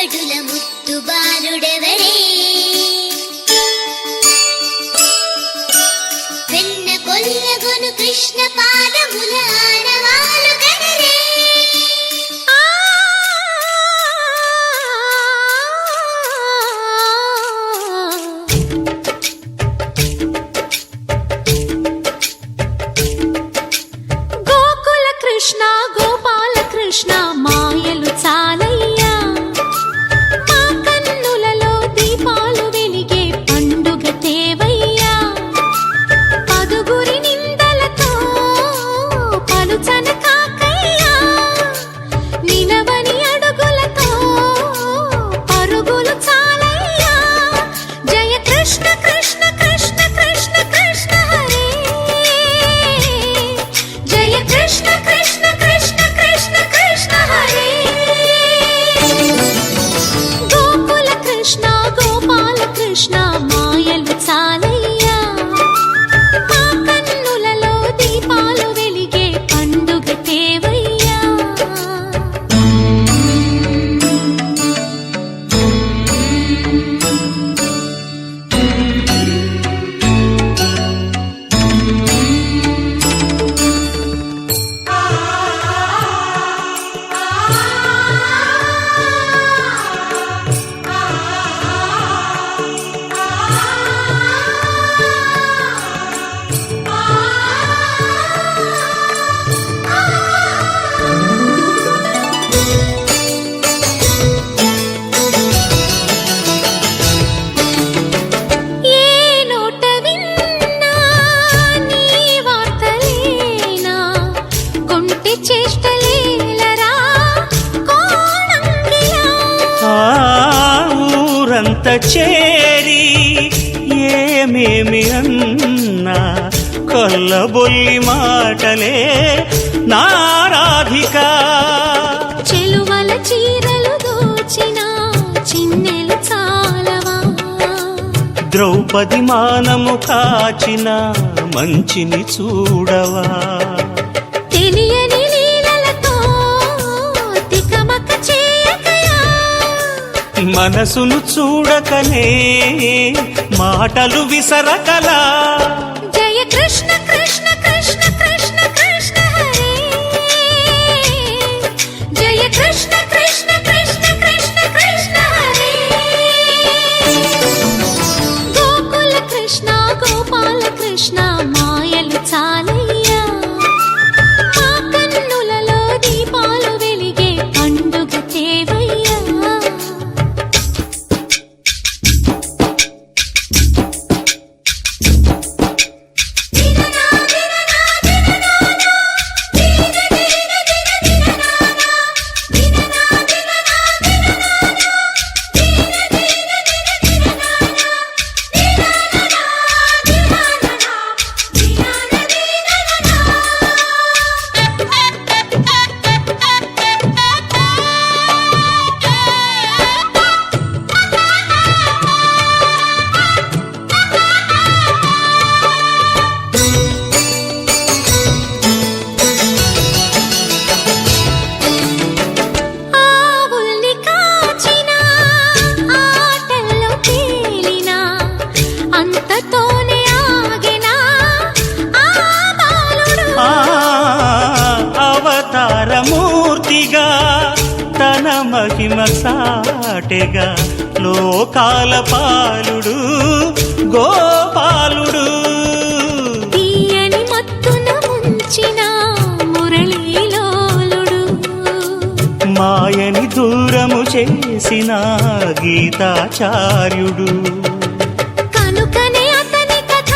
పగడుల ముత్తు బాలుడెవరే వెన్న కొల్లగొను కృష్ణ పాదముల ఆనవాలు కదరే గోకుల కృష్ణ గోపాల కృష్ణ మాయలు చాలయ్యా మా కన్నులలో దీపాలు వెలిగే పండుగ తేవయ్యా పదుగురి నిందలతో పలుచన కాకయ్యా నిలవని అడుగులతో పరుగులు చాలయ్యా జయ కృష్ణ కృష్ణ కృష్ణ కృష్ణ కృష్ణ హరే జయ కృష్ణ కృష్ణ కృష్ణ కృష్ణ కృష్ణ హరే గోకుల కృష్ణ గోపాల కృష్ణ మాయలు చాలయ్యా మా కన్నులలో దీపాలు వెలిగే పండుగ తేవయ్యా ఏ నోట విన్నా నీ వార్తలేనా కొంటె చేష్టలేలరా కోణంగిలా ఆ ఊరంత చేరి ఏమేమి అన్నా కొల్లబొల్లి మాటలే నారాధిక చెలువల చీరలు దోచిన చిన్నెలు చాలవా ద్రౌపది మానము కాచిన మంచిని చూడవా తెలియని లీలలతో తికమక చేయకయా మనసును చూడకనే మాటలు విసరకలా జయ కృష్ణ కృష్ణ కృష్ణ కృష్ణ కృష్ణ హరే జయ కృష్ణ కృష్ణ కృష్ణ కృష్ణ కృష్ణ హరే గోకుల కృష్ణ గోపాల కృష్ణ మాయలు చాలయ్యా మా కన్నులలో దీపాలు వెలిగే పండుగ తేవయ్యా ఆవుల్ని కాచిన ఆటల్లో తేలిన అంతతోనే ఆగిన ఆ బాలుడు ఆ అవతారమూర్తిగా తన మహిమ సాటెగా లోకాల పాలుడు గోపాలుడు తీయని మత్తున ముంచిన మురళీలోలుడు మాయని దూరము చేసిన గీతాచార్యుడు కనుకనే అతని కథ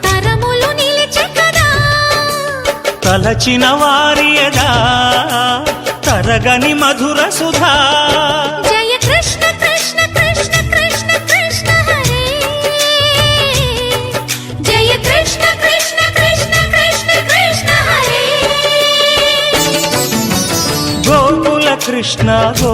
తరములు నిలిచే కదా తలచిన వారియదా తరగని మధుర సుధా జయ కృష్ణ కృష్ణ కృష్ణ కృష్ణ కృష్ణ హరే జయ కృష్ణ కృష్ణ కృష్ణ కృష్ణ కృష్ణ హరే గోకుల కృష్ణ గో